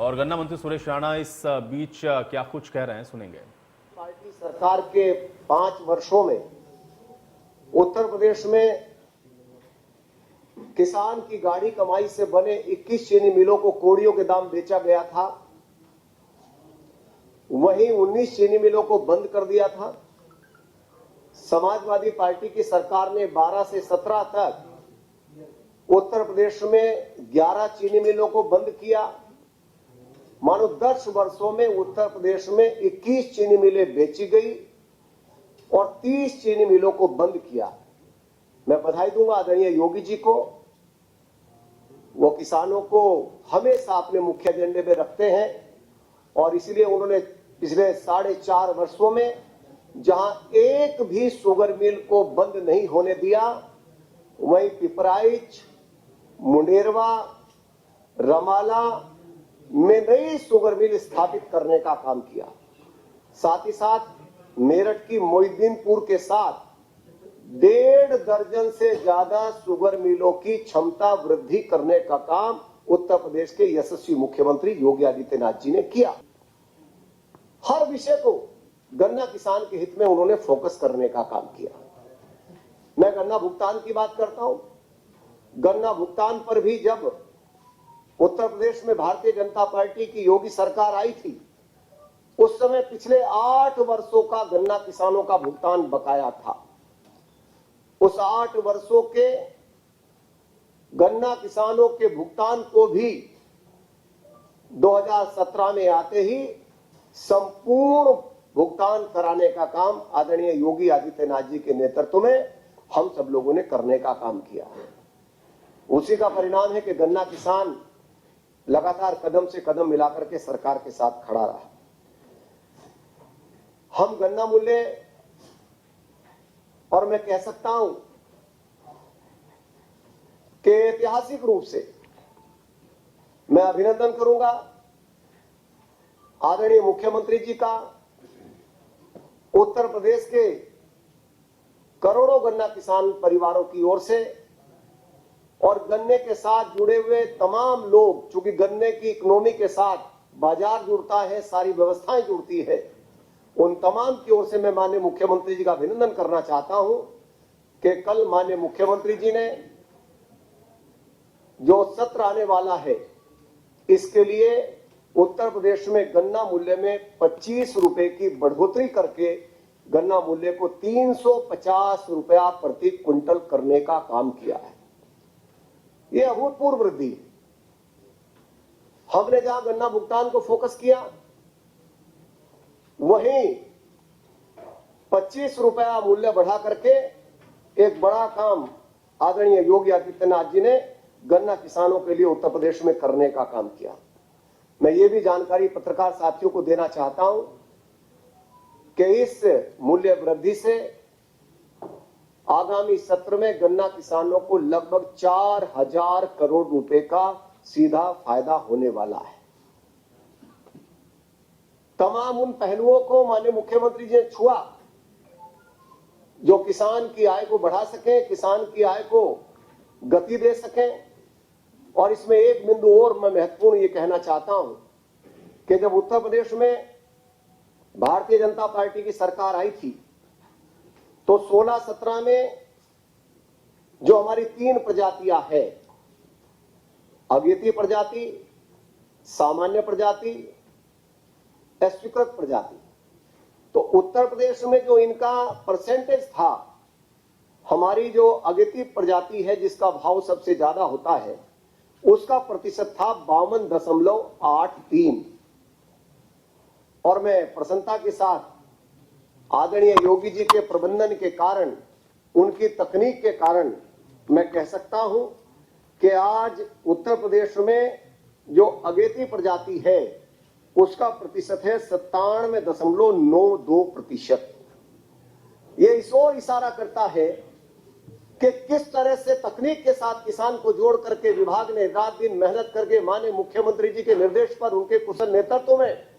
और गन्ना मंत्री सुरेश राणा इस बीच क्या कुछ कह रहे हैं, सुनेंगे। पार्टी सरकार के 5 वर्षों में उत्तर प्रदेश में किसान की गाढ़ी कमाई से बने 21 चीनी मिलों को कौड़ियों के दाम बेचा गया था। वहीं 19 चीनी मिलों को बंद कर दिया था। समाजवादी पार्टी की सरकार ने 12 से 17 तक उत्तर प्रदेश में 11 चीनी मिलों को बंद किया। मानो 10 वर्षों में उत्तर प्रदेश में 21 चीनी मिलें बेची गई और 30 चीनी मिलों को बंद किया। मैं बधाई दूंगा आदरणीय योगी जी को। वो किसानों को हमेशा अपने मुख्य एजेंडे में रखते हैं और इसलिए उन्होंने पिछले 4.5 वर्षों में जहां एक भी शुगर मिल को बंद नहीं होने दिया, वहीं पिपराइच, मुंडेरवा, रमाला में नई शुगर मिल स्थापित करने का काम किया। साथ ही साथ मेरठ की मोहिद्दीनपुर के साथ 1.5 दर्जन से ज्यादा शुगर मिलों की क्षमता वृद्धि करने का काम उत्तर प्रदेश के यशस्वी मुख्यमंत्री योगी आदित्यनाथ जी ने किया। हर विषय को गन्ना किसान के हित में उन्होंने फोकस करने का काम किया। मैं गन्ना भुगतान की बात करता हूं। गन्ना भुगतान पर भी जब उत्तर प्रदेश में भारतीय जनता पार्टी की योगी सरकार आई थी, उस समय पिछले 8 वर्षों का गन्ना किसानों का भुगतान बकाया था। उस 8 वर्षों के गन्ना किसानों के भुगतान को भी 2017 में आते ही संपूर्ण भुगतान कराने का काम आदरणीय योगी आदित्यनाथ जी के नेतृत्व में हम सब लोगों ने करने का काम किया। उसी का परिणाम है कि गन्ना किसान लगातार कदम से कदम मिलाकर के सरकार के साथ खड़ा रहा। हम गन्ना मूल्य, और मैं कह सकता हूं कि ऐतिहासिक रूप से मैं अभिनंदन करूंगा आदरणीय मुख्यमंत्री जी का। उत्तर प्रदेश के करोड़ों गन्ना किसान परिवारों की ओर से और गन्ने के साथ जुड़े हुए तमाम लोग, चूंकि गन्ने की इकोनॉमी के साथ बाजार जुड़ता है, सारी व्यवस्थाएं जुड़ती है, उन तमाम की ओर से मैं माननीय मुख्यमंत्री जी का अभिनंदन करना चाहता हूं कि कल माननीय मुख्यमंत्री जी ने जो सत्र आने वाला है, इसके लिए उत्तर प्रदेश में गन्ना मूल्य में 25 रुपए की बढ़ोतरी करके गन्ना मूल्य को 350 रुपया प्रति क्विंटल करने का काम किया है। यह अभूतपूर्व वृद्धि है। हमने जहां गन्ना भुगतान को फोकस किया, वहीं 25 रुपया मूल्य बढ़ा करके एक बड़ा काम आदरणीय योगी आदित्यनाथ जी ने गन्ना किसानों के लिए उत्तर प्रदेश में करने का काम किया। मैं ये भी जानकारी पत्रकार साथियों को देना चाहता हूं कि इस मूल्य वृद्धि से आगामी सत्र में गन्ना किसानों को लगभग 4000 करोड़ रुपए का सीधा फायदा होने वाला है। तमाम उन पहलुओं को माननीय मुख्यमंत्री जी ने छुआ जो किसान की आय को बढ़ा सके, किसान की आय को गति दे सके। और इसमें एक बिंदु और मैं महत्वपूर्ण ये कहना चाहता हूं कि जब उत्तर प्रदेश में भारतीय जनता पार्टी की सरकार आई थी, तो 16-17 में जो हमारी 3 प्रजातियां हैं, अद्वितीय प्रजाति, सामान्य प्रजाति, स्वीकृत प्रजाति, तो उत्तर प्रदेश में जो इनका परसेंटेज था, हमारी जो अद्वितीय प्रजाति है जिसका भाव सबसे ज्यादा होता है, उसका प्रतिशत था 52.83। और मैं प्रसन्नता के साथ आदरणीय योगी जी के प्रबंधन के कारण, उनकी तकनीक के कारण मैं कह सकता हूं कि आज उत्तर प्रदेश में जो अद्वितीय प्रजाति है उसका प्रतिशत है 97.92%। ये इस ओर इशारा करता है कि किस तरह से तकनीक के साथ किसान को जोड़ करके विभाग ने रात दिन मेहनत करके माननीय मुख्यमंत्री जी के निर्देश पर, उनके कुशल नेतृत्व में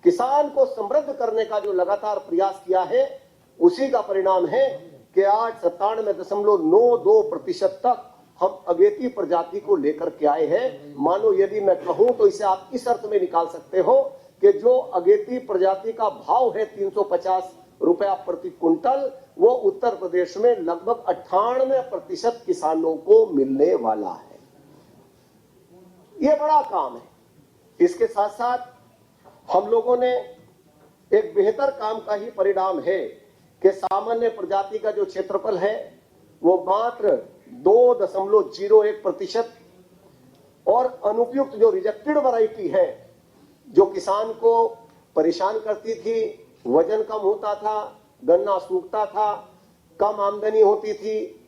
किसान को समृद्ध करने का जो लगातार प्रयास किया है, उसी का परिणाम है कि आज 97.92% तक हम अगेती प्रजाति को लेकर के आए हैं। मानो यदि मैं कहूं तो इसे आप इस अर्थ में निकाल सकते हो कि जो अगेती प्रजाति का भाव है 350 रुपया प्रति कुंटल, वो उत्तर प्रदेश में लगभग 98% किसानों को मिलने वाला है। ये बड़ा काम है। इसके साथ साथ हम लोगों ने एक बेहतर काम का ही परिणाम है कि सामान्य प्रजाति का जो क्षेत्रफल है वो मात्र 2.01% और अनुपयुक्त जो रिजेक्टेड वैरायटी है, जो किसान को परेशान करती थी, वजन कम होता था, गन्ना सूखता था, कम आमदनी होती थी,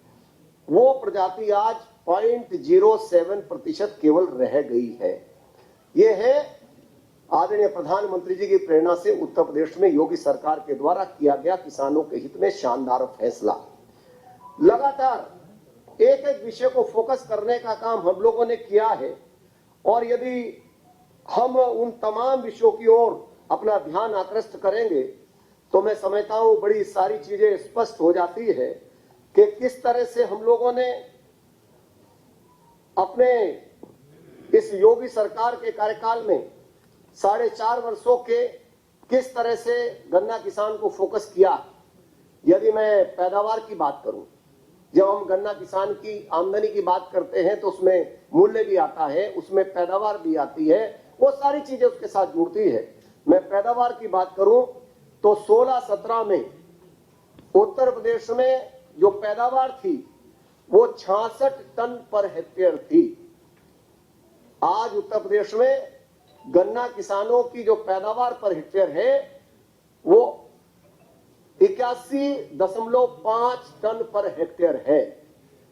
वो प्रजाति आज 0.07% केवल रह गई है। ये है आदरणीय प्रधानमंत्री जी की प्रेरणा से उत्तर प्रदेश में योगी सरकार के द्वारा किया गया किसानों के हित में शानदार फैसला। लगातार एक एक विषय को फोकस करने का काम हम लोगों ने किया है और यदि हम उन तमाम विषयों की ओर अपना ध्यान आकृष्ट करेंगे तो मैं समझता हूं बड़ी सारी चीजें स्पष्ट हो जाती है कि किस तरह से हम लोगों ने अपने इस योगी सरकार के कार्यकाल में 4.5 वर्षों के किस तरह से गन्ना किसान को फोकस किया। यदि मैं पैदावार की बात करूं, जब हम गन्ना किसान की आमदनी की बात करते हैं तो उसमें मूल्य भी आता है, उसमें पैदावार भी आती है, वो सारी चीजें उसके साथ जुड़ती है। मैं पैदावार की बात करूं तो 16-17 में उत्तर प्रदेश में जो पैदावार थी वो 66 टन पर हेक्टेयर थी। आज उत्तर प्रदेश में गन्ना किसानों की जो पैदावार पर हेक्टेयर है वो 81.5 टन पर हेक्टेयर है,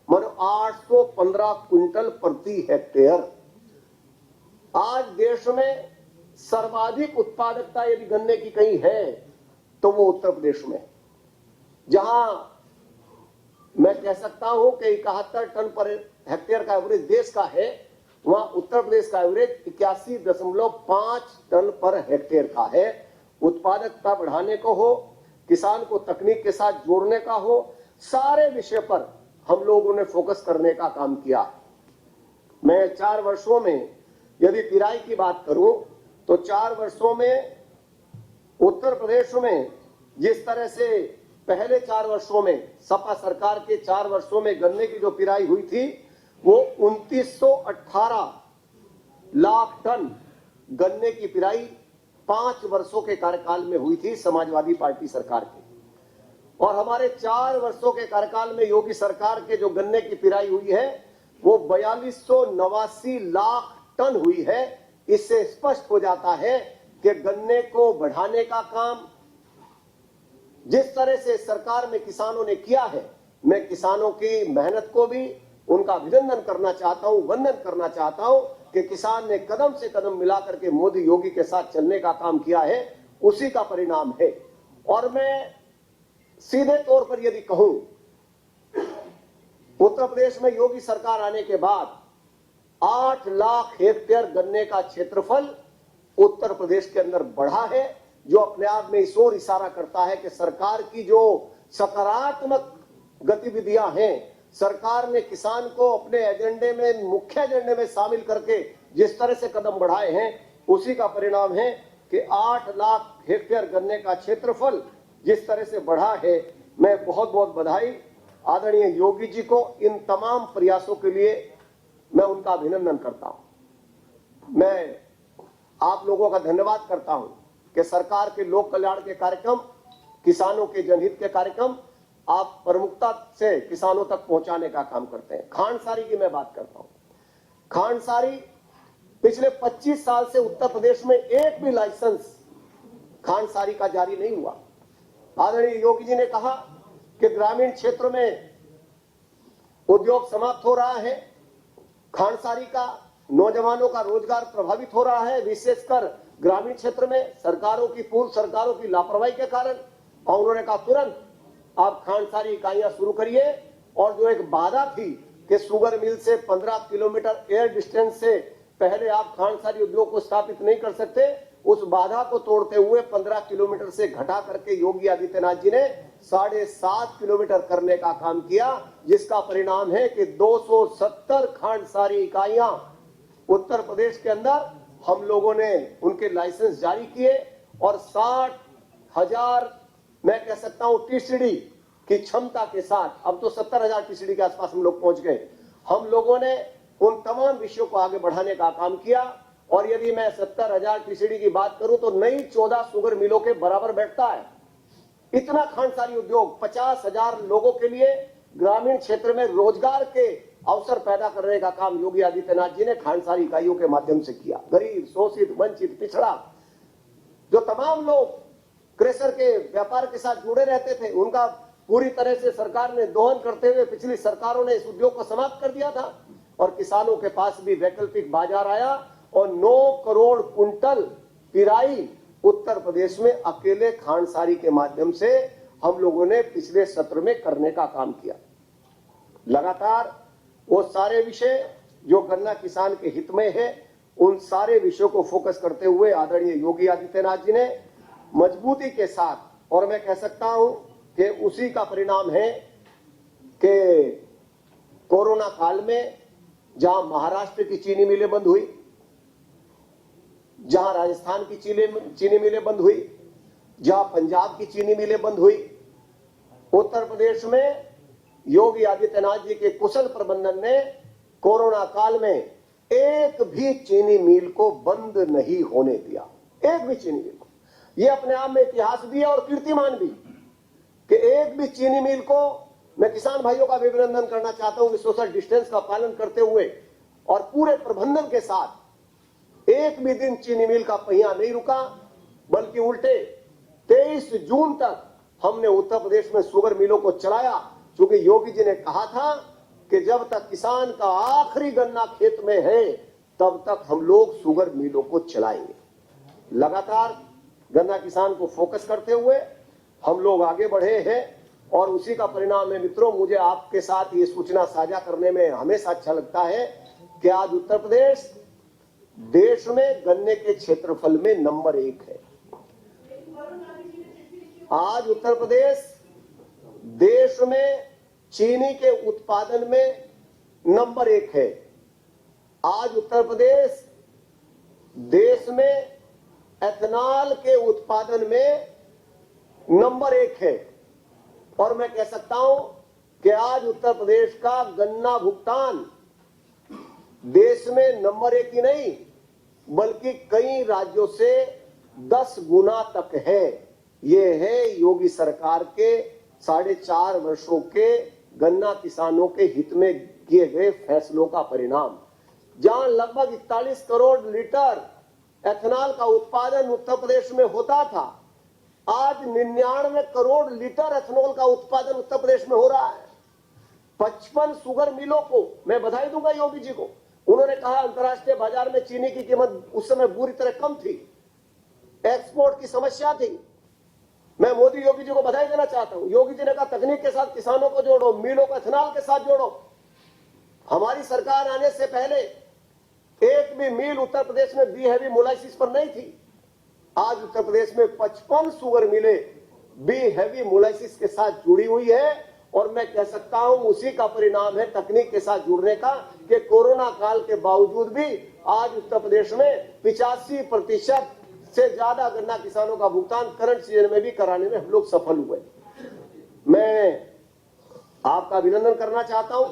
मानो 815 क्विंटल प्रति हेक्टेयर। आज देश में सर्वाधिक उत्पादकता यदि गन्ने की कहीं है तो वो उत्तर प्रदेश में, जहां मैं कह सकता हूं कि 71 टन पर हेक्टेयर का एवरेज देश का है, वहां उत्तर प्रदेश का एवरेज 81.5 टन पर हेक्टेयर का है। उत्पादकता बढ़ाने को हो, किसान को तकनीक के साथ जोड़ने का हो, सारे विषय पर हम लोगों ने फोकस करने का काम किया। मैं 4 वर्षों में यदि पिराई की बात करूं तो 4 वर्षों में उत्तर प्रदेश में जिस तरह से पहले 4 वर्षों में सपा सरकार के 4 वर्षों में गन्ने की जो पिराई हुई थी वो 2918 लाख टन गन्ने की पिराई 5 वर्षों के कार्यकाल में हुई थी समाजवादी पार्टी सरकार की। और हमारे 4 वर्षों के कार्यकाल में योगी सरकार के जो गन्ने की पिराई हुई है वो 4289 लाख टन हुई है। इससे स्पष्ट हो जाता है कि गन्ने को बढ़ाने का काम जिस तरह से सरकार में किसानों ने किया है, मैं किसानों की मेहनत को भी उनका अभिनंदन करना चाहता हूं, वंदन करना चाहता हूं कि किसान ने कदम से कदम मिलाकर के मोदी योगी के साथ चलने का काम किया है, उसी का परिणाम है। और मैं सीधे तौर पर यदि कहूं, उत्तर प्रदेश में योगी सरकार आने के बाद 8 लाख हेक्टेयर गन्ने का क्षेत्रफल उत्तर प्रदेश के अंदर बढ़ा है, जो अपने आप में इस ओर इशारा करता है कि सरकार की जो सकारात्मक गतिविधियां हैं, सरकार ने किसान को अपने एजेंडे में, मुख्य एजेंडे में शामिल करके जिस तरह से कदम बढ़ाए हैं, उसी का परिणाम है कि 8 लाख हेक्टेयर गन्ने का क्षेत्रफल जिस तरह से बढ़ा है। मैं बहुत बहुत बधाई आदरणीय योगी जी को इन तमाम प्रयासों के लिए मैं उनका अभिनंदन करता हूं। मैं आप लोगों का धन्यवाद करता हूं कि सरकार के लोक कल्याण के कार्यक्रम, किसानों के जनहित के कार्यक्रम आप प्रमुखता से किसानों तक पहुंचाने का काम करते हैं। खांडसारी की मैं बात करता हूं। खांडसारी पिछले 25 साल से उत्तर प्रदेश में एक भी लाइसेंस खांडसारी का जारी नहीं हुआ। आदरणीय योगी जी ने कहा कि ग्रामीण क्षेत्र में उद्योग समाप्त हो रहा है, खांडसारी का नौजवानों का रोजगार प्रभावित हो रहा है, विशेषकर ग्रामीण क्षेत्र में सरकारों की, पूर्व सरकारों की लापरवाही के कारण। और उन्होंने कहा तुरंत आप खांडसारी इकाइयां शुरू करिए। और जो एक बाधा थी कि शुगर मिल से 15 किलोमीटर एयर डिस्टेंस से पहले आप खांडसारी उद्योग को स्थापित नहीं कर सकते, उस बाधा को तोड़ते हुए 15 किलोमीटर से घटा करके योगी आदित्यनाथ जी ने 7.5 किलोमीटर करने का काम किया, जिसका परिणाम है कि 270 खांडसारी इकाइयां उत्तर प्रदेश के अंदर हम लोगों ने उनके लाइसेंस जारी किए और 60,000 मैं कह सकता हूं टीसीडी की क्षमता के साथ, अब तो 70,000 टीसीडी के आसपास हम लोग पहुंच गए। हम लोगों ने उन तमाम विषयों को आगे बढ़ाने का काम किया और यदि मैं 70,000 टीसीडी की बात करूं तो नई 14 शुगर मिलों के बराबर बैठता है। इतना खांडसारी उद्योग 50,000 लोगों के लिए ग्रामीण क्षेत्र में रोजगार के अवसर पैदा करने का काम योगी आदित्यनाथ जी ने खांडसारी इकाइयों के माध्यम से किया। गरीब, शोषित, वंचित, पिछड़ा जो तमाम लोग क्रेशर के व्यापार के साथ जुड़े रहते थे, उनका पूरी तरह से सरकार ने दोहन करते हुए पिछली सरकारों ने इस उद्योग को समाप्त कर दिया था और किसानों के पास भी वैकल्पिक बाजार आया और 9 करोड़ कुंटल पिराई उत्तर प्रदेश में अकेले खांडसारी के माध्यम से हम लोगों ने पिछले सत्र में करने का काम किया। लगातार वो सारे विषय जो गन्ना किसान के हित में है, उन सारे विषयों को फोकस करते हुए आदरणीय योगी आदित्यनाथ जी ने मजबूती के साथ, और मैं कह सकता हूं कि उसी का परिणाम है कि कोरोना काल में जहां महाराष्ट्र की चीनी मिलें बंद हुई, जहां राजस्थान की चीनी मिलें बंद हुई, जहां पंजाब की चीनी मिलें बंद हुई, उत्तर प्रदेश में योगी आदित्यनाथ जी के कुशल प्रबंधन ने कोरोना काल में एक भी चीनी मिल को बंद नहीं होने दिया। एक भी चीनी मिल को, यह अपने आप में इतिहास भी है और कीर्तिमान भी कि एक भी चीनी मिल को, मैं किसान भाइयों का भी अभिनंदन करना चाहता हूं कि सोशल डिस्टेंस का पालन करते हुए और पूरे प्रबंधन के साथ एक भी दिन चीनी मिल का पहिया नहीं रुका, बल्कि उल्टे 23 जून तक हमने उत्तर प्रदेश में शुगर मिलों को चलाया, क्योंकि योगी जी ने कहा था कि जब तक किसान का आखिरी गन्ना खेत में है तब तक हम लोग शुगर मिलों को चलाएंगे। लगातार गन्ना किसान को फोकस करते हुए हम लोग आगे बढ़े हैं और उसी का परिणाम है। मित्रों, मुझे आपके साथ ये सूचना साझा करने में हमेशा अच्छा लगता है कि आज उत्तर प्रदेश देश में गन्ने के क्षेत्रफल में नंबर 1 है। आज उत्तर प्रदेश देश में चीनी के उत्पादन में नंबर 1 है। आज उत्तर प्रदेश देश में एथेनॉल के उत्पादन में नंबर 1 है और मैं कह सकता हूं कि आज उत्तर प्रदेश का गन्ना भुगतान देश में नंबर 1 ही नहीं बल्कि कई राज्यों से 10 गुना तक है। ये है योगी सरकार के 4.5 वर्षों के गन्ना किसानों के हित में किए गए फैसलों का परिणाम। जहां लगभग 41 करोड़ लीटर एथेनॉल का उत्पादन उत्तर प्रदेश में होता था, आज 99 करोड़ लीटर एथेनॉल का उत्पादन उत्तर प्रदेश में हो रहा है। 55 शुगर मिलों को मैं बधाई दूंगा योगी जी को। उन्होंने कहा अंतर्राष्ट्रीय बाजार में चीनी की कीमत उस समय बुरी तरह कम थी, एक्सपोर्ट की समस्या थी। मैं मोदी योगी जी को बधाई देना चाहता हूं। योगी जी ने कहा तकनीक के साथ किसानों को जोड़ो, मिलों को एथेनॉल के साथ जोड़ो। हमारी सरकार आने से पहले एक भी मिल उत्तर प्रदेश में बी हैवी मोलाइसिस पर नहीं थी। आज उत्तर प्रदेश में 55 शुगर मिलें बी हैवी मोलाइसिस के साथ जुड़ी हुई है और मैं कह सकता हूं उसी का परिणाम है तकनीक के साथ जुड़ने का कि कोरोना काल के बावजूद भी आज उत्तर प्रदेश में 85% से ज्यादा गन्ना किसानों का भुगतान करंट सीजन में भी कराने में हम लोग सफल हुए। मैं आपका अभिनंदन करना चाहता हूं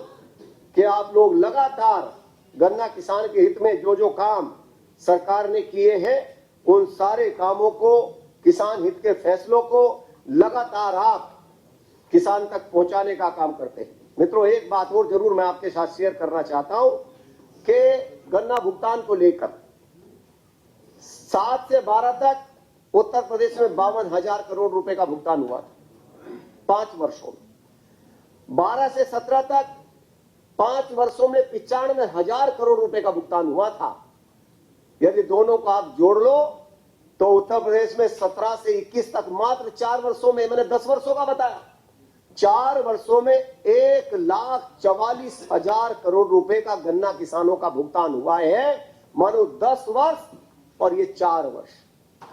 कि आप लोग लगातार गन्ना किसान के हित में जो जो काम सरकार ने किए हैं उन सारे कामों को, किसान हित के फैसलों को लगातार आप किसान तक पहुंचाने का काम करते हैं। मित्रों, एक बात और जरूर मैं आपके साथ शेयर करना चाहता हूं कि गन्ना भुगतान को लेकर 7 से 12 तक उत्तर प्रदेश में 52,000 करोड़ रुपए का भुगतान हुआ था 5 वर्षों में। 12 से 17 तक 5 वर्षों में 95,000 करोड़ रुपए का भुगतान हुआ था। यदि दोनों को आप जोड़ लो तो उत्तर प्रदेश में 17 से 21 तक मात्र 4 वर्षों में, मैंने 10 वर्षों का बताया, 4 वर्षों में 1,44,000 करोड़ रुपए का गन्ना किसानों का भुगतान हुआ है। मानो 10 वर्ष और ये 4 वर्ष।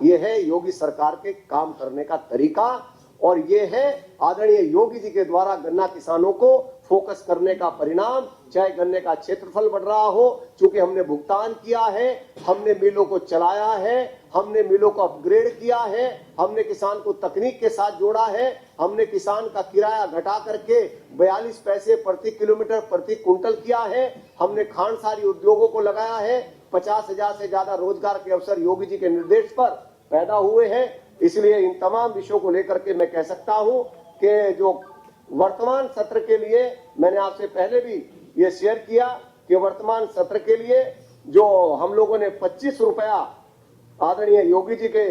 ये है योगी सरकार के काम करने का तरीका और ये है आदरणीय योगी जी के द्वारा गन्ना किसानों को फोकस करने का परिणाम। चाहे गन्ने का क्षेत्रफल बढ़ रहा हो, चूंकि हमने भुगतान किया है, हमने मिलों को चलाया है, हमने मिलों को अपग्रेड किया है, हमने किसान को तकनीक के साथ जोड़ा है, हमने किसान का किराया घटा करके 42 पैसे प्रति किलोमीटर प्रति कुंटल किया है, हमने खांडसारी उद्योगों को लगाया है, 50,000 से ज्यादा रोजगार के अवसर योगी जी के निर्देश पर पैदा हुए हैं। इसलिए इन तमाम विषयों को लेकर के मैं कह सकता हूं कि जो वर्तमान सत्र के लिए मैंने आपसे पहले भी ये शेयर किया कि वर्तमान सत्र के लिए जो हम लोगों ने 25 रुपया आदरणीय योगी जी के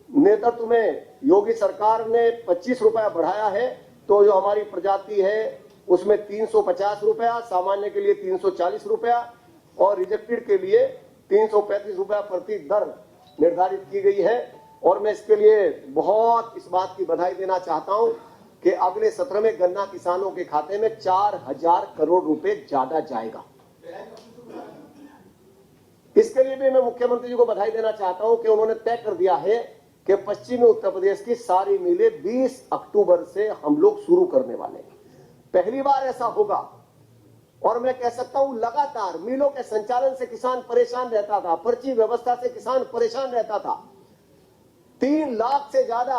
नेतृत्व में योगी सरकार ने 25 रुपया बढ़ाया है, तो जो हमारी प्रजाति है उसमें 350 रुपया, सामान्य के लिए 340 रुपया और रिजेक्टेड के लिए 335 रुपया प्रति दर निर्धारित की गई है। और मैं इसके लिए बहुत इस बात की बधाई देना चाहता हूं कि अगले सत्र में गन्ना किसानों के खाते में 4,000 करोड़ रुपए ज्यादा जाएगा। इसके लिए भी मैं मुख्यमंत्री जी को बधाई देना चाहता हूं कि उन्होंने तय कर दिया है कि पश्चिमी उत्तर प्रदेश की सारी मिलें 20 अक्टूबर से हम लोग शुरू करने वाले हैं। पहली बार ऐसा होगा और मैं कह सकता हूं लगातार मिलों के संचालन से किसान परेशान रहता था, पर्ची व्यवस्था से किसान परेशान रहता था। 3 लाख से ज्यादा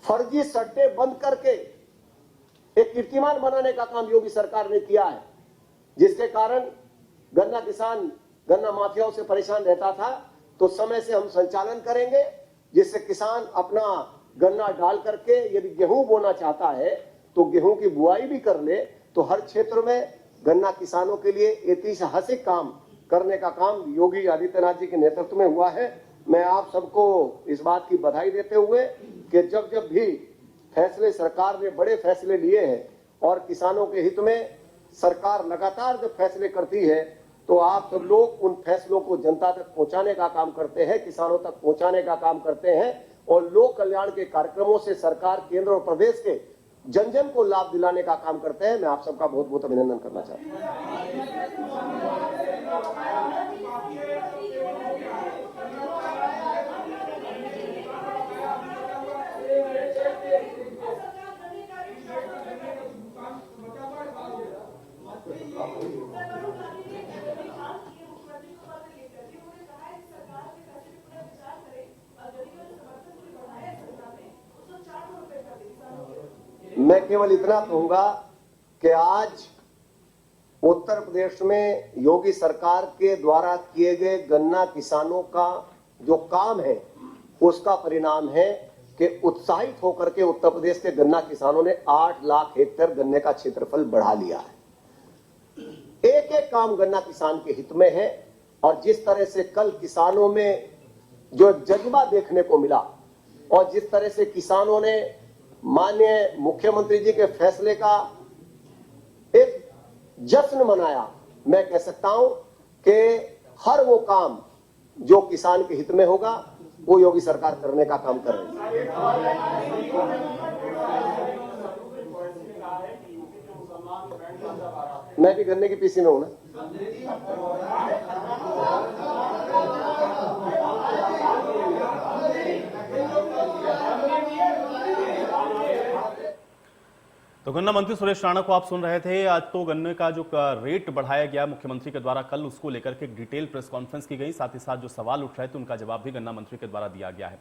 फर्जी सट्टे बंद करके एक कीर्तिमान बनाने का काम योगी सरकार ने किया है, जिसके कारण गन्ना किसान गन्ना माफियाओं से परेशान रहता था। तो समय से हम संचालन करेंगे जिससे किसान अपना गन्ना डाल करके यदि गेहूं बोना चाहता है तो गेहूं की बुआई भी कर ले। तो हर क्षेत्र में गन्ना किसानों के लिए ऐतिहासिक काम करने का काम योगी आदित्यनाथ जी के नेतृत्व में हुआ है। मैं आप सबको इस बात की बधाई देते हुए कि जब जब भी फैसले सरकार ने बड़े फैसले लिए हैं और किसानों के हित में सरकार लगातार जब फैसले करती है तो आप सब लोग उन फैसलों को जनता तक पहुंचाने का काम करते हैं, किसानों तक पहुंचाने का काम करते हैं और लोक कल्याण के कार्यक्रमों से सरकार केंद्र और प्रदेश के जन जन को लाभ दिलाने का काम करते हैं। मैं आप सबका बहुत बहुत अभिनंदन करना चाहता हूं। मैं केवल इतना कहूंगा कि आज उत्तर प्रदेश में योगी सरकार के द्वारा किए गए गन्ना किसानों का जो काम है उसका परिणाम है कि उत्साहित होकर के उत्तर प्रदेश के गन्ना किसानों ने 8 लाख हेक्टेयर गन्ने का क्षेत्रफल बढ़ा लिया है। एक एक काम गन्ना किसान के हित में है और जिस तरह से कल किसानों में जो जज्बा देखने को मिला और जिस तरह से किसानों ने माननीय मुख्यमंत्री जी के फैसले का एक जश्न मनाया, मैं कह सकता हूं कि हर वो काम जो किसान के हित में होगा वो योगी सरकार करने का काम कर रही है। मैं भी गन्ने की पीसी में हूं ना। तो गन्ना मंत्री सुरेश राणा को आप सुन रहे थे। आज तो गन्ने का जो रेट बढ़ाया गया मुख्यमंत्री के द्वारा, कल उसको लेकर के एक डिटेल प्रेस कॉन्फ्रेंस की गई। साथ ही साथ जो सवाल उठ रहे थे उनका जवाब भी गन्ना मंत्री के द्वारा दिया गया है।